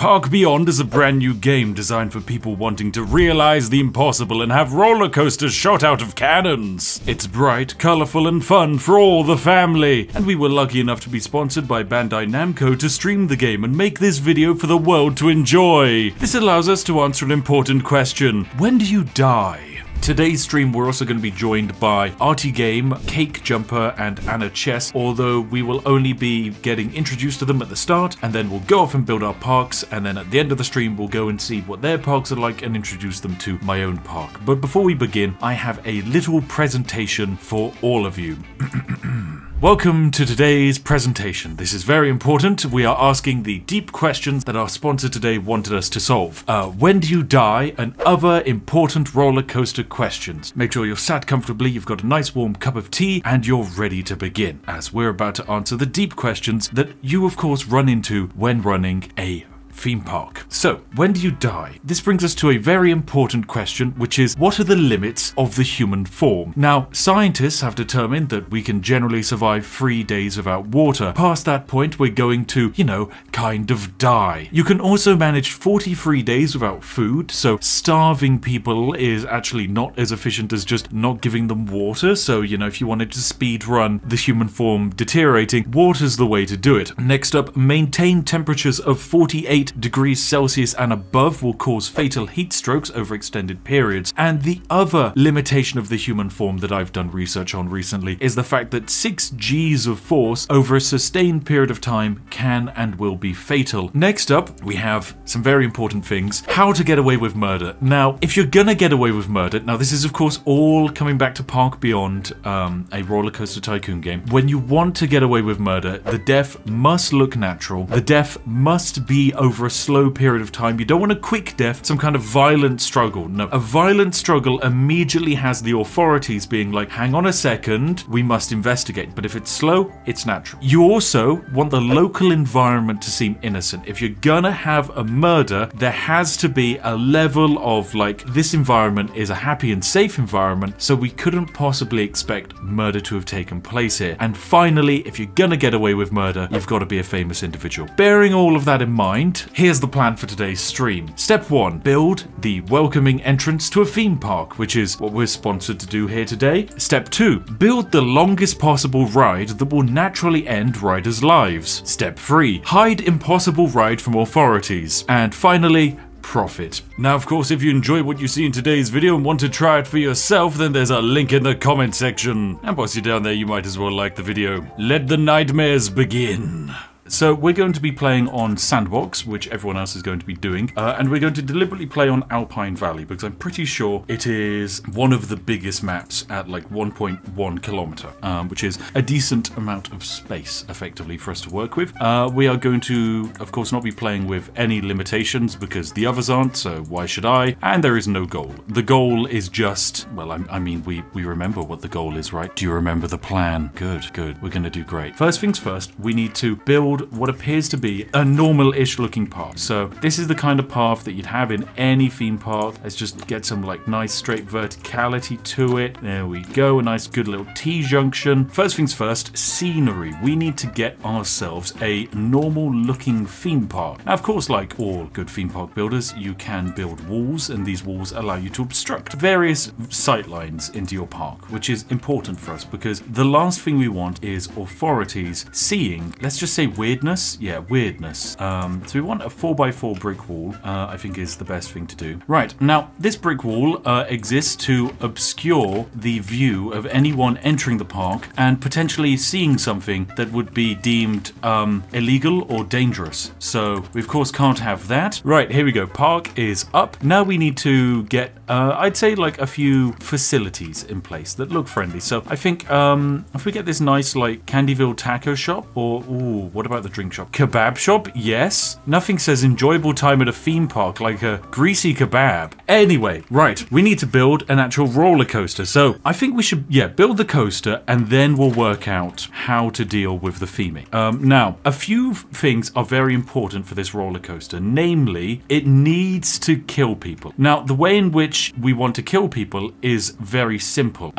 Park Beyond is a brand new game designed for people wanting to realize the impossible and have roller coasters shot out of cannons. It's bright, colorful, and fun for all the family. And we were lucky enough to be sponsored by Bandai Namco to stream the game and make this video for the world to enjoy. This allows us to answer an important question. When do you die? Today's stream, we're also going to be joined by Artie Game, Cake Jumper, and Anna Chess, although we will only be getting introduced to them at the start, and then we'll go off and build our parks, and then at the end of the stream, we'll go and see what their parks are like and introduce them to my own park. But before we begin, I have a little presentation for all of you. Welcome to today's presentation. This is very important. We are asking the deep questions that our sponsor today wanted us to solve. When do you die? And other important roller coaster questions. Make sure you're sat comfortably, you've got a nice warm cup of tea, and you're ready to begin, as we're about to answer the deep questions that you of course run into when running a theme park. So, when do you die? This brings us to a very important question, which is, what are the limits of the human form? Now, scientists have determined that we can generally survive 3 days without water. Past that point, we're going to, kind of die. You can also manage 43 days without food, so starving people is actually not as efficient as just not giving them water. So, if you wanted to speed run the human form deteriorating, water's the way to do it. Next up, maintain temperatures of 48 degrees Celsius and above will cause fatal heat strokes over extended periods. And the other limitation of the human form that I've done research on recently is the fact that 6 Gs of force over a sustained period of time can and will be fatal. Next up, we have some very important things. How to get away with murder. Now, if you're gonna get away with murder, now this is of course all coming back to Park Beyond, a roller coaster tycoon game. When you want to get away with murder, the death must look natural. The death must be over a slow period of time. You don't want a quick death, some kind of violent struggle. No, a violent struggle immediately has the authorities being like, hang on a second, we must investigate. But if it's slow, it's natural. You also want the local environment to seem innocent. If you're gonna have a murder, there has to be a level of like, this environment is a happy and safe environment, so we couldn't possibly expect murder to have taken place here. And finally, if you're gonna get away with murder, you've got to be a famous individual. Bearing all of that in mind, here's the plan for today's stream. Step 1, build the welcoming entrance to a theme park, which is what we're sponsored to do here today. Step 2, build the longest possible ride that will naturally end riders' lives. Step 3, hide impossible ride from authorities. And finally, profit. Now, of course, if you enjoy what you see in today's video and want to try it for yourself, then there's a link in the comment section. And whilst you're down there, you might as well like the video. Let the nightmares begin. So we're going to be playing on Sandbox, which everyone else is going to be doing, and we're going to deliberately play on Alpine Valley because I'm pretty sure it is one of the biggest maps at like 1.1 kilometer, which is a decent amount of space effectively for us to work with. We are going to, of course, not be playing with any limitations because the others aren't, so why should I? And there is no goal. The goal is just, well, I mean, we remember what the goal is, right? Do you remember the plan? Good, good. We're going to do great. First things first, we need to build what appears to be a normal-ish looking path. So this is the kind of path that you'd have in any theme park. Let's just get some like nice straight verticality to it. There we go, a nice good little T-junction. First things first, scenery. We need to get ourselves a normal looking theme park. Now, of course, like all good theme park builders, you can build walls, and these walls allow you to obstruct various sight lines into your park, which is important for us because the last thing we want is authorities seeing, let's just say weirdness. Yeah, weirdness. So we want a 4x4 brick wall, I think is the best thing to do. Right, now this brick wall exists to obscure the view of anyone entering the park and potentially seeing something that would be deemed illegal or dangerous. So we of course can't have that. Right, here we go. Park is up. Now we need to get, I'd say like a few facilities in place that look friendly. So I think if we get this nice like Candyville taco shop, or ooh, what about the drink shop? Kebab shop? Yes. Nothing says enjoyable time at a theme park like a greasy kebab. Anyway, right, we need to build an actual roller coaster. So I think we should, yeah, build the coaster and then we'll work out how to deal with the theming. Now, a few things are very important for this roller coaster. Namely, it needs to kill people. Now, the way in which we want to kill people is very simple.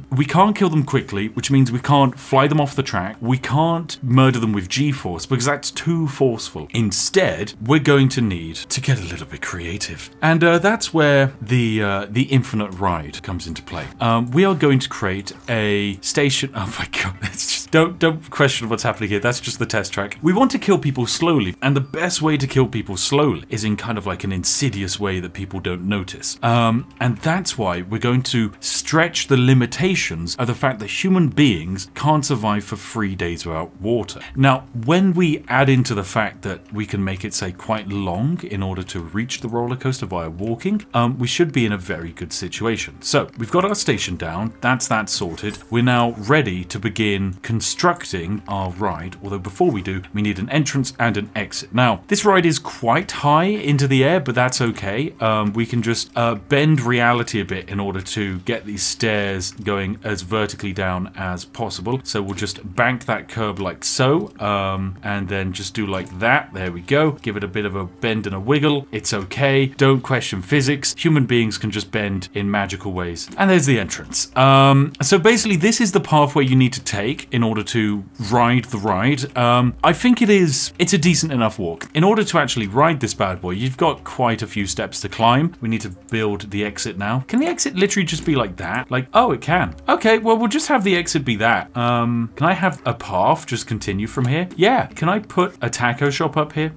We can't kill them quickly, which means we can't fly them off the track. We can't murder them with G-force. G-force because that's too forceful. Instead, we're going to need to get a little bit creative. And that's where the infinite ride comes into play. We are going to create a station. Oh my god, it's just, don't question what's happening here. That's just the test track. We want to kill people slowly, and the best way to kill people slowly is in kind of like an insidious way that people don't notice. And that's why we're going to stretch the limitations of the fact that human beings can't survive for 3 days without water. Now, when we add into the fact that we can make it, say, quite long in order to reach the roller coaster via walking, we should be in a very good situation. So we've got our station down, that's that sorted. We're now ready to begin constructing our ride, although before we do, we need an entrance and an exit. Now, this ride is quite high into the air, but that's okay. We can just bend reality a bit in order to get these stairs going as vertically down as possible. So we'll just bank that curb like so, and then just do like that. There we go. Give it a bit of a bend and a wiggle. It's okay. Don't question physics. Human beings can just bend in magical ways. And there's the entrance. So basically this is the pathway you need to take in order to ride the ride. I think it's a decent enough walk. In order to actually ride this bad boy, you've got quite a few steps to climb. We need to build the exit now. Can the exit literally just be like that? Like, oh, it can. Okay, well, we'll just have the exit be that. Can I have a path just continue from here? Yeah. Can I put a taco shop up here?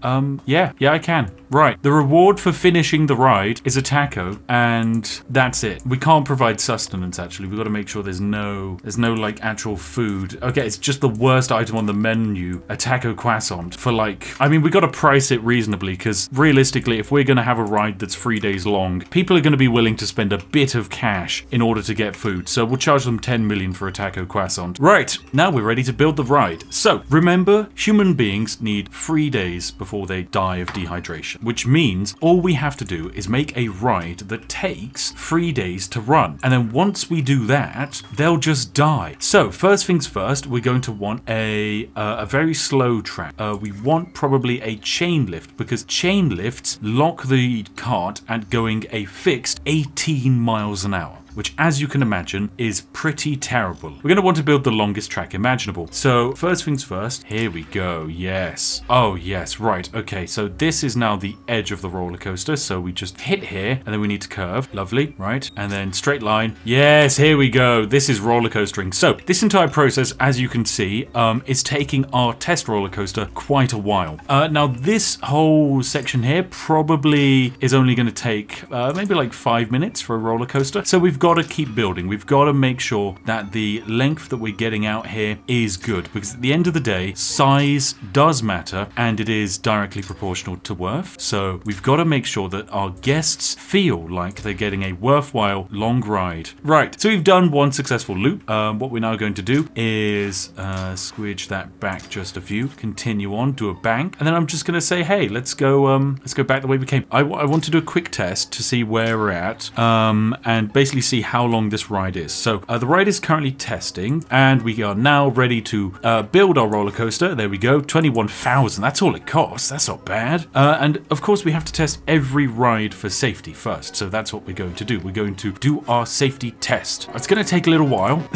Yeah, I can. Right. The reward for finishing the ride is a taco, and that's it. We can't provide sustenance, actually. We've got to make sure there's no like actual food. Okay, it's just the worst item on the menu, a taco croissant for like, I mean, we got to price it reasonably because realistically, if we're going to have a ride that's 3 days long, people are going to be willing to spend a bit of cash in order to get food. So we'll charge them 10 million for a taco croissant. Right. Now we're ready to build the ride. So remember, human beings need 3 days before they die of dehydration, which means all we have to do is make a ride that takes 3 days to run. And then once we do that, they'll just die. So first things first, we're going to want a very slow track. We want probably a chain lift because chain lifts lock the cart at going a fixed 18 miles an hour, which, as you can imagine, is pretty terrible. We're going to want to build the longest track imaginable. So first things first, here we go. Yes. Oh, yes. Right. Okay. So this is now the edge of the roller coaster. So we just hit here and then we need to curve. Lovely. Right. And then straight line. Yes. Here we go. This is roller coastering. So this entire process, as you can see, is taking our test roller coaster quite a while. Now this whole section here probably is only going to take maybe like 5 minutes for a roller coaster. So we've got to keep building. We've got to make sure that the length that we're getting out here is good, because at the end of the day, size does matter and it is directly proportional to worth. So we've got to make sure that our guests feel like they're getting a worthwhile long ride. Right, so we've done one successful loop. What we're now going to do is squidge that back just a few, continue on, do a bank, and then I'm just going to say, hey, let's go back the way we came. I want to do a quick test to see where we're at, and basically see how long this ride is. So the ride is currently testing, and we are now ready to build our roller coaster. There we go, 21,000. That's all it costs. That's not bad. And of course, we have to test every ride for safety first. So that's what we're going to do. We're going to do our safety test. It's going to take a little while.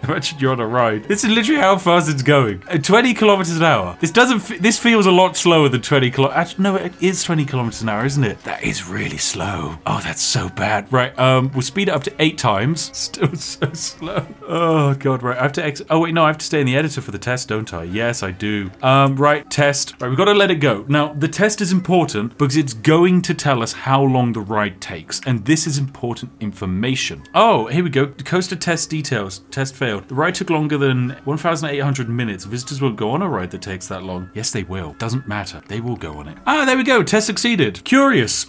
Imagine you're on a ride. This is literally how fast it's going. 20 kilometers an hour. This feels a lot slower than 20 kilometers. Actually, no, it is 20 kilometers an hour, isn't it? That is really slow. Oh, that's so bad. Right, we'll speed it up to 8 times. Still so slow. Oh god, right. I have to exit. Oh wait, no, I have to stay in the editor for the test, don't I? Yes, I do. Right, test. Right, we've got to let it go. Now, the test is important because it's going to tell us how long the ride takes, and this is important information. Oh, here we go. The coaster test details. Test failed. The ride took longer than 1,800 minutes. Visitors will go on a ride that takes that long. Yes, they will. Doesn't matter. They will go on it. Ah, there we go. Test succeeded. Curious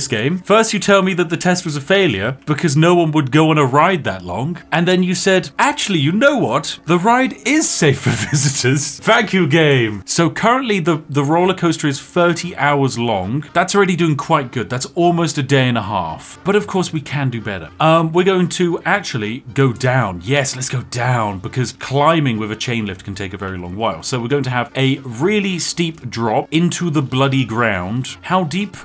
game. First you tell me that the test was a failure because no one would go on a ride that long. And then you said, actually, you know what? The ride is safe for visitors. Thank you, game. So currently the roller coaster is 30 hours long. That's already doing quite good. That's almost a day and a half. But of course we can do better. We're going to actually go down. Yes, So let's go down, because climbing with a chain lift can take a very long while. So we're going to have a really steep drop into the bloody ground. How deep?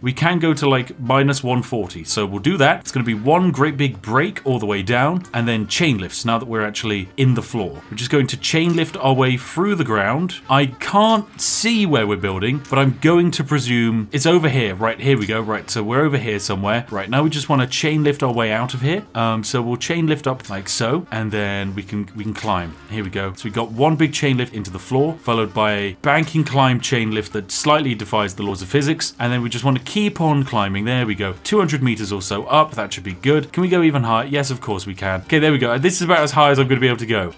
We can go to like -140. So we'll do that. It's going to be one great big break all the way down, and then chain lifts now that we're actually in the floor. We're just going to chain lift our way through the ground. I can't see where we're building, but I'm going to presume it's over here. Right, here we go. Right, so we're over here somewhere. Right, now we just want to chain lift our way out of here. So we'll chain lift up like so, and then we can climb. Here we go. So we got one big chain lift into the floor, followed by a banking climb chain lift that slightly defies the laws of physics, and then we just want to keep on climbing. There we go. 200 meters or so up. That should be good. Can we go even higher? Yes, of course we can. Okay, there we go. This is about as high as I'm going to be able to go.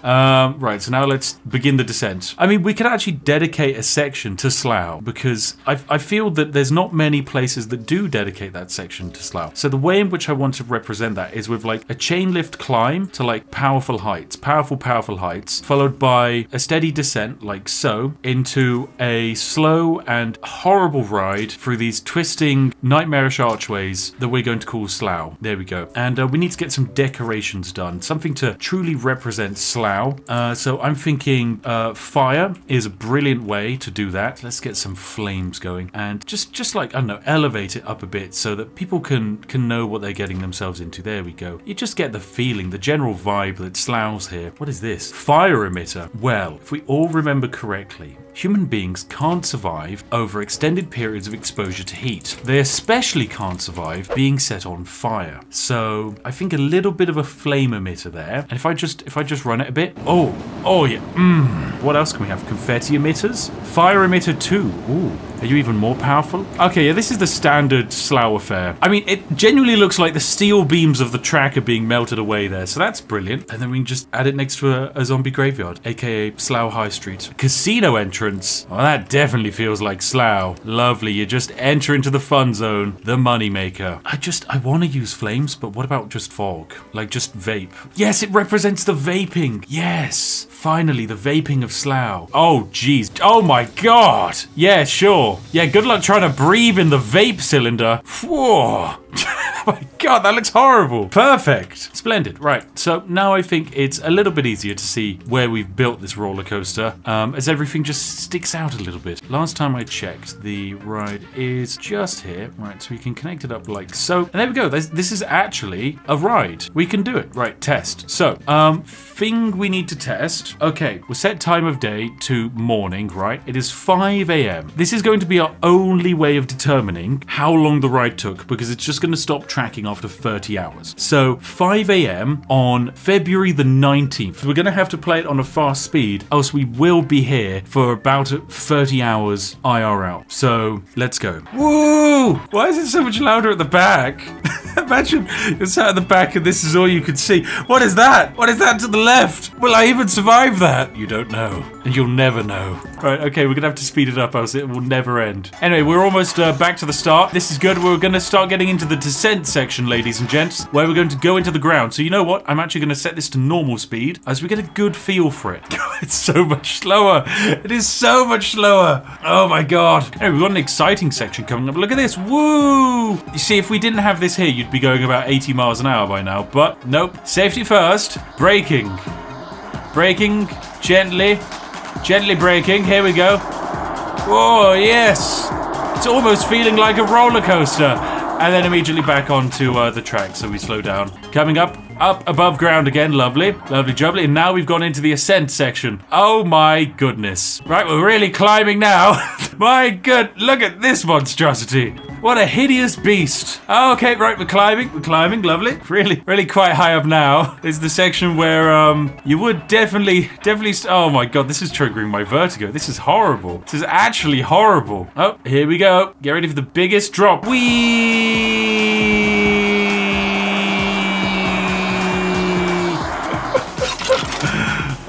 Right, so now let's begin the descent. I mean, we could actually dedicate a section to Slough, because I feel that there's not many places that do dedicate that section to Slough. So the way in which I want to represent that is with like a chain lift climb to like powerful heights, powerful heights, followed by a steady descent like so into a slow and horrible ride through these twisting nightmarish archways that we're going to call Slough. There we go. And we need to get some decorations done, something to truly represent Slough. So I'm thinking fire is a brilliant way to do that. Let's get some flames going and just like, I don't know, elevate it up a bit so that people can know what they're getting themselves into. There we go. You just get the feeling, the general vibe that Slough's here. What is this? Fire emitter. Well, if we all remember correctly, human beings can't survive over extended periods of exposure to heat. They especially can't survive being set on fire. So I think a little bit of a flame emitter there. And if I just run it a bit. Oh yeah. What else can we have? Confetti emitters? Fire emitter 2. Ooh. Are you even more powerful? Okay, yeah, this is the standard Slough affair. I mean, it genuinely looks like the steel beams of the track are being melted away there, so that's brilliant. And then we can just add it next to a zombie graveyard, aka Slough High Street. Casino entrance. Oh, that definitely feels like Slough. Lovely, you just enter into the fun zone, the money maker. I want to use flames, but what about just fog? Like just vape. Yes, it represents the vaping. Yes, finally, the vaping of Slough. Oh, jeez. Oh my god. Yeah, sure. Yeah, good luck trying to breathe in the vape cylinder. Whoa. Oh my god, that looks horrible. Perfect. Splendid. Right, so now I think it's a little bit easier to see where we've built this roller coaster, as everything just sticks out a little bit. Last time I checked, the ride is just here. Right, so we can connect it up like so. And there we go. This is actually a ride. We can do it. Right, test. So, thing we need to test. Okay, we'll set time of day to morning, right? It is 5 a.m. This is going to be our only way of determining how long the ride took, because it's just going to stop tracking after 30 hours. So 5 a.m. on February the 19th. We're going to have to play it on a fast speed, else we will be here for about 30 hours IRL. So let's go. Woo! Why is it so much louder at the back? Imagine you're sat at the back and this is all you could see. What is that? What is that to the left? Will I even survive that? You don't know. And you'll never know. Right, okay, we're gonna have to speed it up, else it will never end. Anyway, we're almost back to the start. This is good. We're gonna start getting into the descent section, ladies and gents, where we're going to go into the ground. So you know what? I'm actually gonna set this to normal speed as we get a good feel for it. It's so much slower. It is so much slower. Oh my god. Anyway, we've got an exciting section coming up. Look at this. Woo! You see, if we didn't have this here, you'd be going about 80 miles an hour by now. But nope. Safety first. Braking. Braking. Gently. Gently braking. Here we go. Whoa, yes. It's almost feeling like a roller coaster. And then immediately back onto the track, so we slow down. Coming up above ground again. Lovely. Lovely jubbly. And now we've gone into the ascent section. Oh my goodness. Right, we're really climbing now. My good, look at this monstrosity. What a hideous beast. Okay, right, we're climbing, lovely. Really quite high up now. This is the section where you would definitely, oh my god, this is triggering my vertigo. This is horrible. This is actually horrible. Oh, here we go. Get ready for the biggest drop. Whee!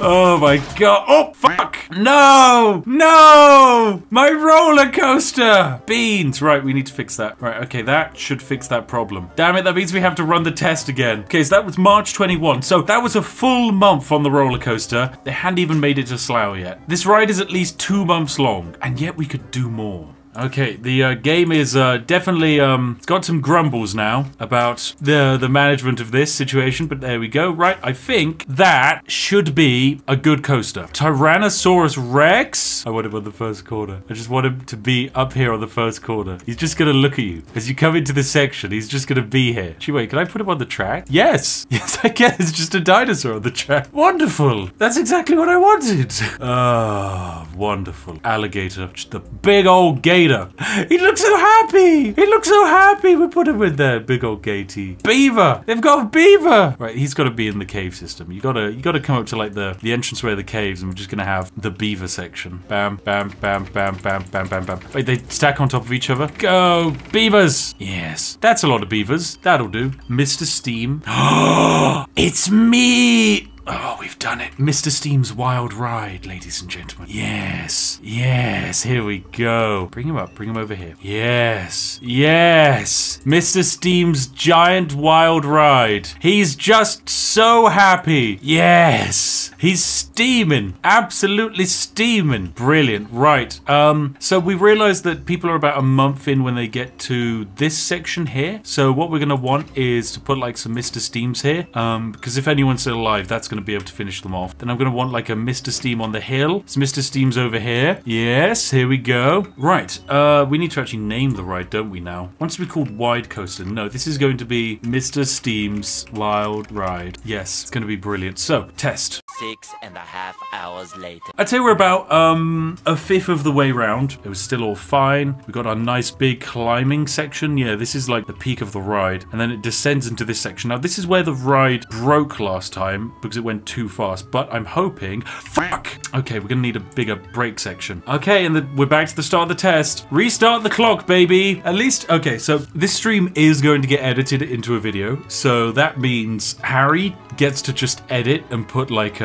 Oh my god. Oh, fuck. No! No! My roller coaster! Beans. Right, we need to fix that. Right, okay, that should fix that problem. Damn it, that means we have to run the test again. Okay, so that was March 21. So that was a full month on the roller coaster. They hadn't even made it to Slough yet. This ride is at least 2 months long, and yet we could do more. Okay, the game is definitely it's got some grumbles now about the management of this situation, but there we go. Right, I think that should be a good coaster. Tyrannosaurus Rex. I want him on the first corner. I just want him to be up here on the first corner. He's just gonna look at you as you come into this section. He's just gonna be here. Actually, wait, can I put him on the track? Yes, yes, I can. It's just a dinosaur on the track. Wonderful. That's exactly what I wanted. Ah, wonderful. Alligator, just a big old gator. He looks so happy. He looks so happy. We put him in there. Big old gatey. Beaver. They've got a beaver. Right, he's got to be in the cave system. You gotta come up to like the entranceway of the caves, and we're just gonna have the beaver section. Bam, bam, bam, bam, bam, bam, bam, bam. Wait, they stack on top of each other. Go, beavers. Yes, that's a lot of beavers. That'll do. Mr. Steam. It's me. Oh, we've done it. Mr. Steam's Wild Ride, ladies and gentlemen. Yes. Yes. Here we go. Bring him up. Bring him over here. Yes. Yes. Mr. Steam's Giant Wild Ride. He's just so happy. Yes. He's steaming. Absolutely steaming. Brilliant. Right. So we realized that people are about a month in when they get to this section here. So what we're going to want is to put like some Mr. Steams here. Because if anyone's still alive, that's going to be able to finish them off. Then I'm going to want like a Mr. Steam on the hill. So Mr. Steam's over here. Yes, here we go. Right, we need to actually name the ride, don't we now? Wants to be called Wide Coaster. No, this is going to be Mr. Steam's Wild Ride. Yes, it's going to be brilliant. So, test. 6.5 hours later. I'd say we're about a fifth of the way round. It was still all fine. We got our nice big climbing section. Yeah, this is like the peak of the ride. And then it descends into this section. Now, this is where the ride broke last time because it went too fast. But I'm hoping... Fuck! Okay, we're gonna need a bigger brake section. Okay, and we're back to the start of the test. Restart the clock, baby! At least... Okay, so this stream is going to get edited into a video. So that means Harry gets to just edit and put like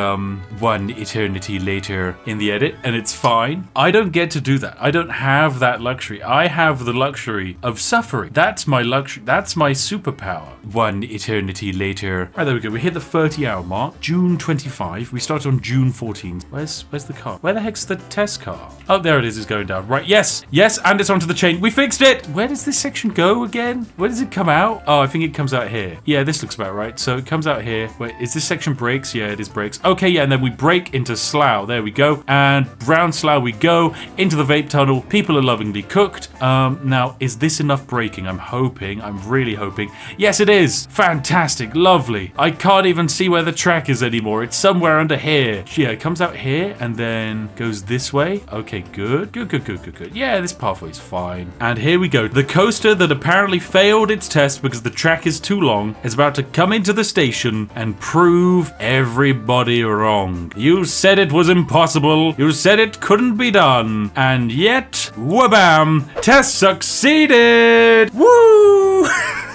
one eternity later in the edit, and it's fine. I don't get to do that. I don't have that luxury. I have the luxury of suffering. That's my luxury. That's my superpower. One eternity later. Right, there we go. We hit the 30-hour mark. June 25. We started on June 14. Where's the car? Where the heck's the test car? Oh, there it is. It's going down. Right, yes. Yes, and it's onto the chain. We fixed it! Where does this section go again? Where does it come out? Oh, I think it comes out here. Yeah, this looks about right. So it comes out here. Wait, is this section brakes? Yeah, it is brakes. Okay, yeah, and then we brake into Slough. There we go. And round Slough we go into the vape tunnel. People are lovingly cooked. Now, is this enough braking? I'm hoping. I'm really hoping. Yes, it is. Fantastic. Lovely. I can't even see where the track is anymore. It's somewhere under here. Yeah, it comes out here and then goes this way. Okay, good. Good, good, good, good, good. Yeah, this pathway's fine. And here we go. The coaster that apparently failed its test because the track is too long is about to come into the station and prove everybody wrong. You said it was impossible. You said it couldn't be done. And yet, wabam, test succeeded. Woo!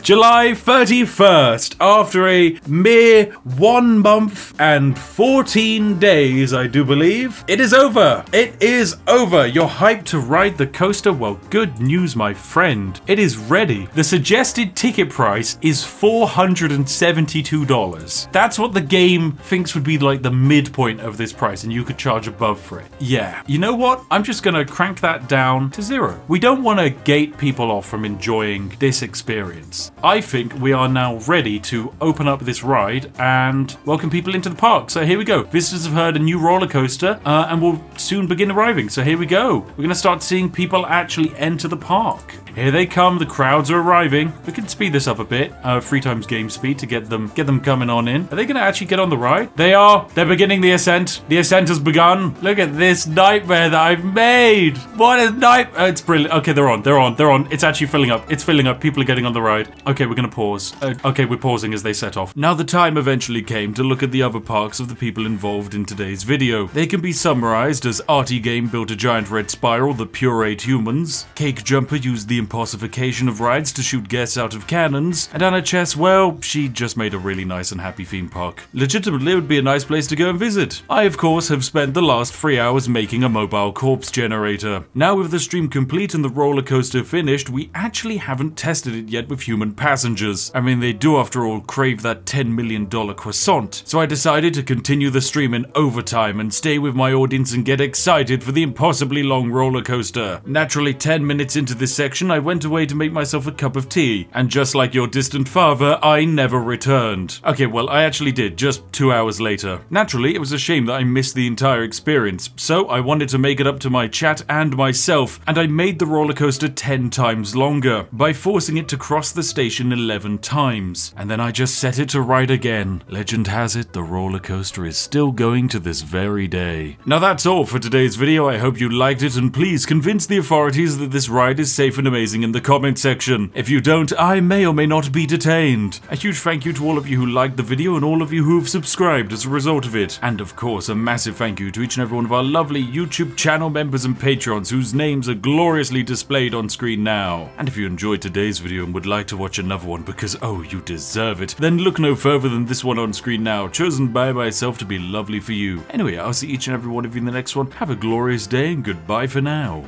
July 31st, after a mere 1 month and 14 days, I do believe, it is over. It is over. You're hyped to ride the coaster? Well, good news, my friend. It is ready. The suggested ticket price is $472. That's what the game thinks would be like the midpoint of this price, and you could charge above for it. Yeah. You know what? I'm just gonna crank that down to 0. We don't want to gate people off from enjoying this experience. I think we are now ready to open up this ride and welcome people into the park. So here we go. Visitors have heard a new roller coaster and will soon begin arriving. So here we go. We're going to start seeing people actually enter the park. Here they come. The crowds are arriving. We can speed this up a bit. 3 times game speed to get them coming on in. Are they going to actually get on the ride? They are. They're beginning the ascent. The ascent has begun. Look at this nightmare that I've made. What a nightmare. It's brilliant. Okay, they're on. They're on. They're on. It's actually filling up. It's filling up. People are getting on the ride. Okay, we're going to pause. Okay, we're pausing as they set off. Now the time eventually came to look at the other parks of the people involved in today's video. They can be summarized as Arty Game built a giant red spiral that pureed humans. Cake Jumper used the impossification of rides to shoot guests out of cannons, and Anna Chess, well, she just made a really nice and happy theme park. Legitimately, it would be a nice place to go and visit. I, of course, have spent the last 3 hours making a mobile corpse generator. Now with the stream complete and the roller coaster finished, we actually haven't tested it yet with human passengers. I mean, they do after all crave that $10 million croissant, so I decided to continue the stream in overtime and stay with my audience and get excited for the impossibly long roller coaster. Naturally, 10 minutes into this section, I went away to make myself a cup of tea, and just like your distant father, I never returned. Okay, well, I actually did, just 2 hours later. Naturally, it was a shame that I missed the entire experience, so I wanted to make it up to my chat and myself, and I made the roller coaster 10 times longer by forcing it to cross the station 11 times, and then I just set it to ride again. Legend has it, the roller coaster is still going to this very day. Now that's all for today's video. I hope you liked it, and please convince the authorities that this ride is safe and amazing in the comment section. If you don't, I may or may not be detained. A huge thank you to all of you who liked the video and all of you who have subscribed as a result of it. And of course, a massive thank you to each and every one of our lovely YouTube channel members and patrons whose names are gloriously displayed on screen now. And if you enjoyed today's video and would like to watch another one because, oh, you deserve it, then look no further than this one on screen now, chosen by myself to be lovely for you. Anyway, I'll see each and every one of you in the next one. Have a glorious day and goodbye for now.